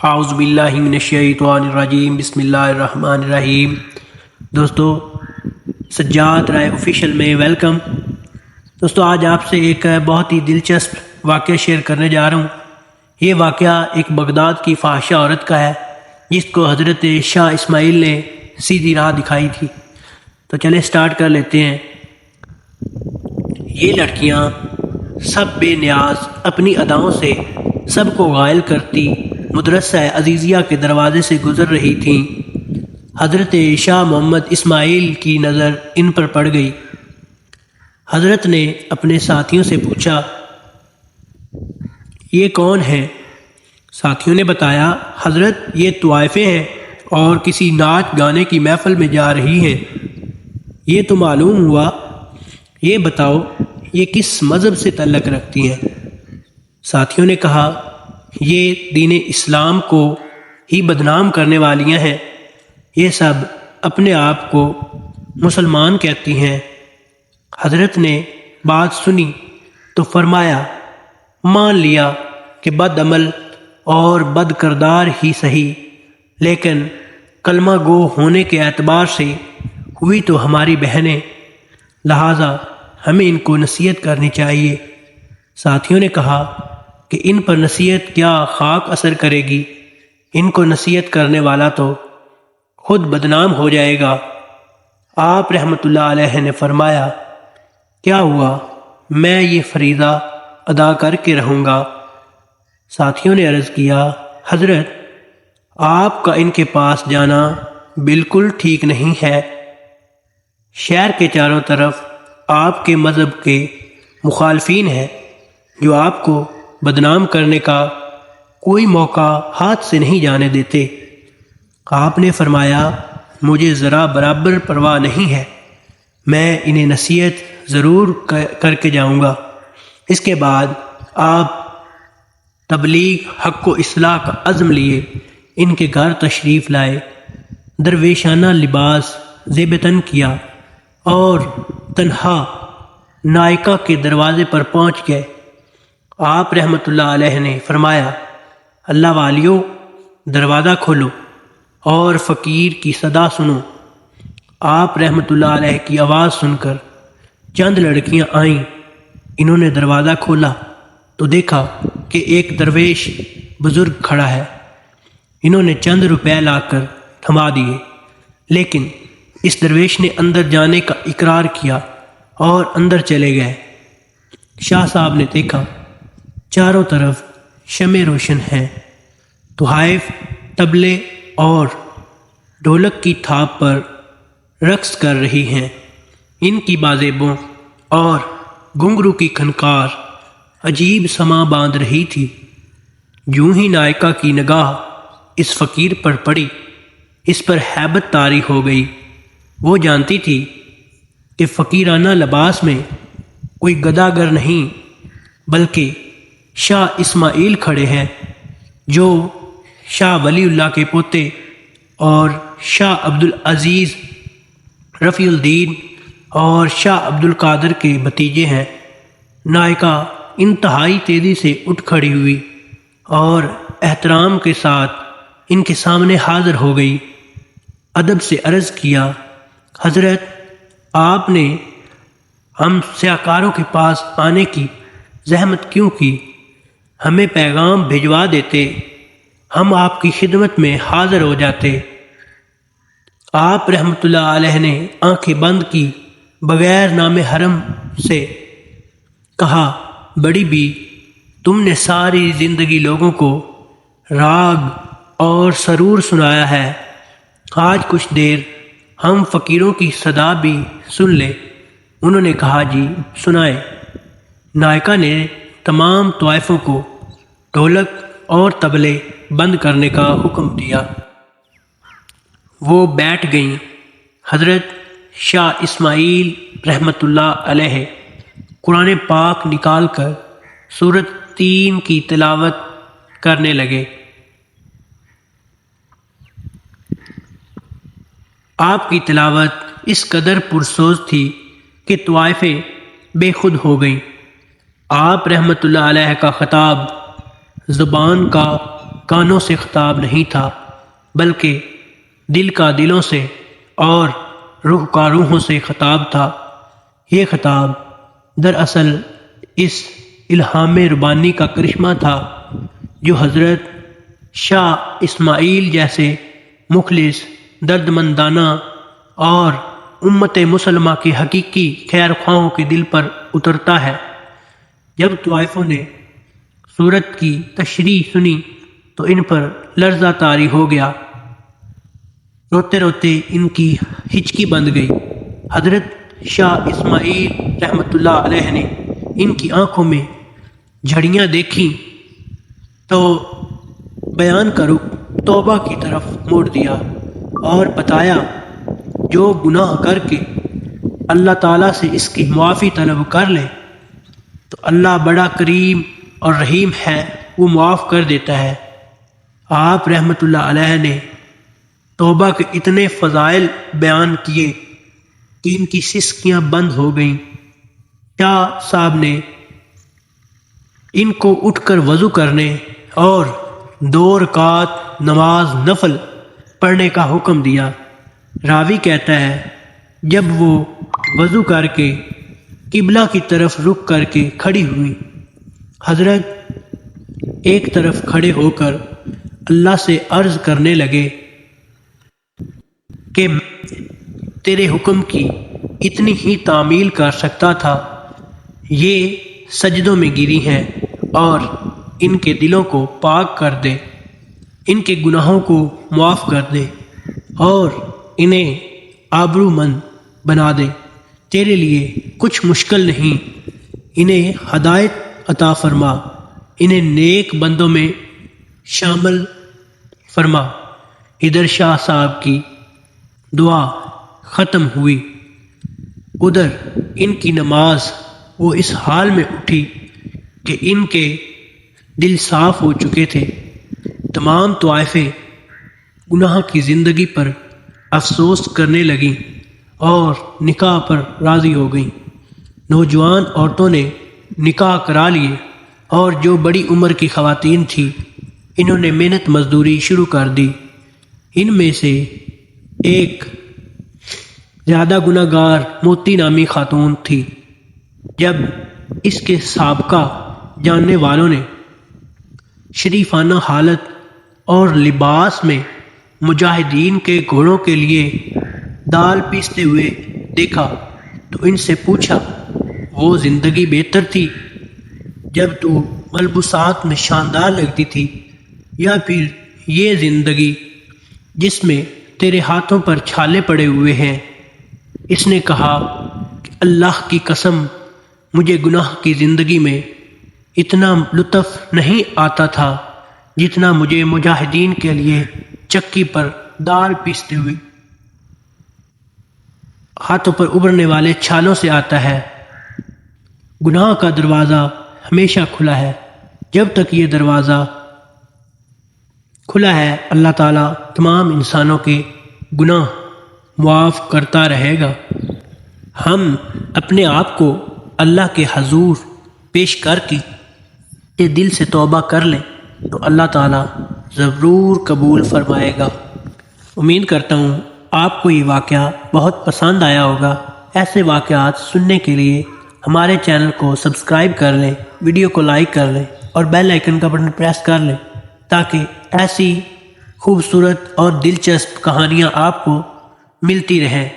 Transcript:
اعوذ باللہ من الشیطان الرجیم بسم اللہ الرحمن الرحیم۔ دوستو، سجاد رائے آفیشیل میں ویلکم۔ دوستو، آج آپ سے ایک بہت ہی دلچسپ واقعہ شیئر کرنے جا رہا ہوں۔ یہ واقعہ ایک بغداد کی فاحشہ عورت کا ہے جس کو حضرت شاہ اسماعیل نے سیدھی راہ دکھائی تھی۔ تو چلیں سٹارٹ کر لیتے ہیں۔ یہ لڑکیاں سب بے نیاز اپنی اداؤں سے سب کو غائل کرتی مدرسہ عزیزیہ کے دروازے سے گزر رہی تھیں۔ حضرت شاہ محمد اسماعیل کی نظر ان پر پڑ گئی۔ حضرت نے اپنے ساتھیوں سے پوچھا، یہ کون ہیں؟ ساتھیوں نے بتایا، حضرت یہ طوائفیں ہیں اور کسی ناچ گانے کی محفل میں جا رہی ہیں۔ یہ تو معلوم ہوا، یہ بتاؤ یہ کس مذہب سے تعلق رکھتی ہیں؟ ساتھیوں نے کہا، یہ دین اسلام کو ہی بدنام کرنے والیاں ہیں۔ یہ سب اپنے آپ کو مسلمان کہتی ہیں۔ حضرت نے بات سنی تو فرمایا، مان لیا کہ بد عمل اور بد کردار ہی صحیح، لیکن کلمہ گو ہونے کے اعتبار سے ہوئی تو ہماری بہنیں، لہٰذا ہمیں ان کو نصیحت کرنی چاہیے۔ ساتھیوں نے کہا کہ ان پر نصیحت کیا خاک اثر کرے گی، ان کو نصیحت کرنے والا تو خود بدنام ہو جائے گا۔ آپ رحمۃ اللہ علیہ نے فرمایا، کیا ہوا، میں یہ فریضہ ادا کر کے رہوں گا۔ ساتھیوں نے عرض کیا، حضرت آپ کا ان کے پاس جانا بالکل ٹھیک نہیں ہے۔ شہر کے چاروں طرف آپ کے مذہب کے مخالفین ہیں جو آپ کو بدنام کرنے کا کوئی موقع ہاتھ سے نہیں جانے دیتے۔ آپ نے فرمایا، مجھے ذرا برابر پرواہ نہیں ہے، میں انہیں نصیحت ضرور کر کے جاؤں گا۔ اس کے بعد آپ تبلیغ حق و اصلاح کا عزم لیے ان کے گھر تشریف لائے، درویشانہ لباس زیب تن کیا اور تنہا نائکہ کے دروازے پر پہنچ گئے۔ آپ رحمۃ اللہ علیہ نے فرمایا، اللہ والیو، دروازہ کھولو اور فقیر کی صدا سنو۔ آپ رحمۃ اللہ علیہ کی آواز سن کر چند لڑکیاں آئیں۔ انہوں نے دروازہ کھولا تو دیکھا کہ ایک درویش بزرگ کھڑا ہے۔ انہوں نے چند روپے لا کر تھما دیے، لیکن اس درویش نے اندر جانے کا اقرار کیا اور اندر چلے گئے۔ شاہ صاحب نے دیکھا چاروں طرف شمع روشن ہیں، تحائف طبلے اور ڈھولک کی تھاپ پر رقص کر رہی ہیں۔ ان کی بازیبوں اور گھنگرو کی کھنکار عجیب سماں باندھ رہی تھی۔ یوں ہی نائکہ کی نگاہ اس فقیر پر پڑی، اس پر ہیبت طاری ہو گئی۔ وہ جانتی تھی کہ فقیرانہ لباس میں کوئی گداگر نہیں بلکہ شاہ اسماعیل کھڑے ہیں، جو شاہ ولی اللہ کے پوتے اور شاہ عبدالعزیز رفیع الدین اور شاہ عبدالقادر کے بھتیجے ہیں۔ نائکہ انتہائی تیزی سے اٹھ کھڑی ہوئی اور احترام کے ساتھ ان کے سامنے حاضر ہو گئی۔ ادب سے عرض کیا، حضرت آپ نے ہم سیاہکاروں کے پاس آنے کی زحمت کیوں کی؟ ہمیں پیغام بھجوا دیتے، ہم آپ کی خدمت میں حاضر ہو جاتے۔ آپ رحمۃ اللہ علیہ نے آنکھیں بند کی، بغیر نام حرم سے کہا، بڑی بی، تم نے ساری زندگی لوگوں کو راگ اور سرور سنایا ہے، آج کچھ دیر ہم فقیروں کی صدا بھی سن لیں۔ انہوں نے کہا، جی سنائیں۔ نائکہ نے تمام طوائفوں کو ڈھولک اور طبلے بند کرنے کا حکم دیا۔ وہ بیٹھ گئیں۔ حضرت شاہ اسماعیل رحمۃ اللہ علیہ قرآن پاک نکال کر سورۃ 3 کی تلاوت کرنے لگے۔ آپ کی تلاوت اس قدر پرسوز تھی کہ طوائفیں بے خود ہو گئیں۔ آپ رحمۃ اللہ علیہ کا خطاب زبان کا کانوں سے خطاب نہیں تھا، بلکہ دل کا دلوں سے اور روح کا روحوں سے خطاب تھا۔ یہ خطاب دراصل اس الہام ربانی کا کرشمہ تھا جو حضرت شاہ اسماعیل جیسے مخلص، دردمندانہ اور امت مسلمہ کے حقیقی خیر خواہوں کے دل پر اترتا ہے۔ جب طوائفوں نے سورت کی تشریح سنی تو ان پر لرزہ طاری ہو گیا، روتے روتے ان کی ہچکی بند گئی۔ حضرت شاہ اسماعیل رحمۃ اللہ علیہ نے ان کی آنکھوں میں جھڑیاں دیکھیں تو بیان کا رخ توبہ کی طرف موڑ دیا اور بتایا جو گناہ کر کے اللہ تعالیٰ سے اس کی معافی طلب کر لے تو اللہ بڑا کریم اور رحیم ہے، وہ معاف کر دیتا ہے۔ آپ رحمۃ اللہ علیہ نے توبہ کے اتنے فضائل بیان کیے کہ ان کی سسکیاں بند ہو گئیں۔ شاہ صاحب نے ان کو اٹھ کر وضو کرنے اور 2 رکعت نماز نفل پڑھنے کا حکم دیا۔ راوی کہتا ہے جب وہ وضو کر کے قبلہ کی طرف رخ کر کے کھڑی ہوئی، حضرت ایک طرف کھڑے ہو کر اللہ سے عرض کرنے لگے کہ میں تیرے حکم کی اتنی ہی تعمیل کر سکتا تھا، یہ سجدوں میں گری ہیں اور ان کے دلوں کو پاک کر دے، ان کے گناہوں کو معاف کر دے اور انہیں آبرو مند بنا دے۔ تیرے لیے کچھ مشکل نہیں، انہیں ہدایت عطا فرما، انہیں نیک بندوں میں شامل فرما۔ ادھر شاہ صاحب کی دعا ختم ہوئی، ادھر ان کی نماز وہ اس حال میں اٹھی کہ ان کے دل صاف ہو چکے تھے۔ تمام طوائفیں گناہ کی زندگی پر افسوس کرنے لگیں اور نکاح پر راضی ہو گئیں۔ نوجوان عورتوں نے نکاح کرا لیے اور جو بڑی عمر کی خواتین تھیں انہوں نے محنت مزدوری شروع کر دی۔ ان میں سے ایک زیادہ گناہ گار موتی نامی خاتون تھی۔ جب اس کے سابقہ جاننے والوں نے شریفانہ حالت اور لباس میں مجاہدین کے گھوڑوں کے لیے دال پیستے ہوئے دیکھا تو ان سے پوچھا وہ زندگی بہتر تھی جب تو ملبوسات میں شاندار لگتی تھی، یا پھر یہ زندگی جس میں تیرے ہاتھوں پر چھالے پڑے ہوئے ہیں؟ اس نے کہا کہ اللہ کی قسم مجھے گناہ کی زندگی میں اتنا لطف نہیں آتا تھا جتنا مجھے مجاہدین کے لیے چکی پر دال پیستے ہوئے ہاتھوں پر ابھرنے والے چھالوں سے آتا ہے۔ گناہ کا دروازہ ہمیشہ کھلا ہے، جب تک یہ دروازہ کھلا ہے اللہ تعالیٰ تمام انسانوں کے گناہ معاف کرتا رہے گا۔ ہم اپنے آپ کو اللہ کے حضور پیش کر کے دل سے توبہ کر لیں تو اللہ تعالیٰ ضرور قبول فرمائے گا۔ امید کرتا ہوں آپ کو یہ واقعہ بہت پسند آیا ہوگا۔ ایسے واقعات سننے کے لیے ہمارے چینل کو سبسکرائب کر لیں، ویڈیو کو لائک کر لیں اور بیل آئیکن کا بٹن پریس کر لیں تاکہ ایسی خوبصورت اور دلچسپ کہانیاں آپ کو ملتی رہیں۔